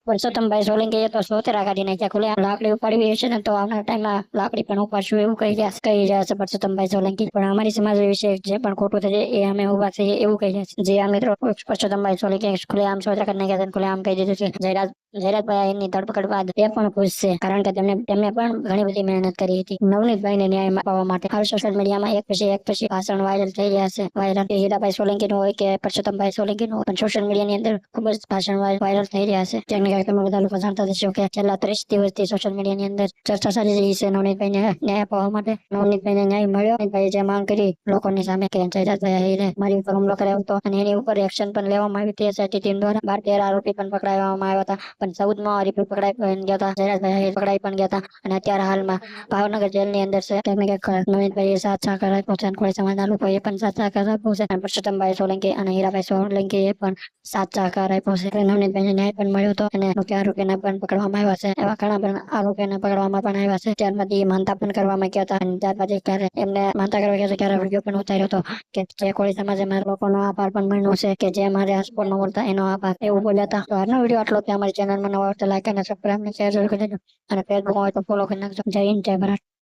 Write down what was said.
પરસોત્તમભાઈ સોલંકીએ તો સોતેરા કાઢી નાખ્યા. ખુલ્લે લાકડી ઉપાડવી હશે ને તો આવનાર ટાઈમમાં લાકડી પણ ઉપાડશું એવું કહી રહ્યા છે પરસોત્તમભાઈ સોલંકી. પણ અમારી સમાજ વિશે જે પણ ખોટું થશે એ અમે ઉભા થઈએ એવું કહી રહ્યા છે. જે આ મિત્રો પરસોત્તમભાઈ સોલંકી ખુલ્લે આમ સોતરા કાઢી નાખ્યા છે, ખુલ્લે આમ કહી દીધું છે. જયરાજભાઈ એની ધરપકડ બાદ એ પણ ખુશ છે, કારણ કે તેમને પણ ઘણી બધી મહેનત કરી હતી નવનીતભાઈને ન્યાય અપાવવા માટે. હાલ સોશિયલ મીડિયામાં એક પછી ભાષણ વાયરલ થઈ રહ્યા છે. વાયરલ હીરાભાઈ સોલંકીનું હોય કે પરસોત્તમભાઈ સોલંકીનું હોય, પણ સોશિયલ મીડિયાની અંદર ખૂબ જ ભાષણ વાયરલ થઈ રહ્યા છે. ક્યાંક ને ક્યાંક તમે બધા લોકો જાણતા હશો કે છેલ્લા 30 દિવસથી સોશિયલ મીડિયાની અંદર ચર્ચા ચાલી રહી છે નવનીતભાઈને ન્યાય અપાવવા માટે. નવનીતભાઈને ન્યાય મળ્યો. નવનીતભાઈએ જે માંગ કરી લોકોની સામે કે જયરાજભાઈ મારી ઉપર હુમલો કર્યો હતો અને એની ઉપર એક્શન પણ લેવામાં આવી હતી એસઆઈટી ટીમ દ્વારા. 12-13 આરોપી પણ પકડાવવામાં આવ્યા હતા, પણ 14મો આરોપી પકડાઈ પણ ગયા હતા. જયરાજભાઈ પકડાઈ પણ ગયા હતા અને અત્યારે હાલમાં ભાવનગર જેલની અંદર છે. ક્યાંક ને ક્યાંક નવનીતભાઈએ સાથ સહકાર આપ્યો છે અને કોળી સમાજના લોકોએ પણ સાથ સહકાર આપ્યો છે. અને પરસોત્તમભાઈ સોલંકી અને હીરાભાઈ સોલંકીએ પણ સાથ સહકાર આપ્યો છે. નવનીતભાઈને ન્યાય પણ મળ્યો હતો અને મુખ્ય આરોપીને પણ પકડવામાં આવ્યા છે. એવા ઘણા બધા આરોપીને પકડવામાં પણ આવ્યા છે. ત્યારબાદ માનતા પણ કરવામાં ગયા હતા અને ત્યારબાદ ક્યારે એમને માનતા કરવા ગયા ત્યારે વિડીયો પણ ઉતાર્યો હતો કે જે કોળી સમાજે મારા લોકોનો આભાર પણ માન્યો છે કે જે મારે સપોર્ટ ન મળતા એનો આભાર એવું બોલ્યા હતા. તો આજનો વિડીયો આટલો. ત્યાં અમારી ચેનલમાં નવા હોય તો લાઈક અને સબસ્ક્રાઇબ અને શેર જરૂર કરી દેજો અને ફેસબુક હોય તો ફોલો કરી નાખજો. જય હિન્દ, જય ભારત.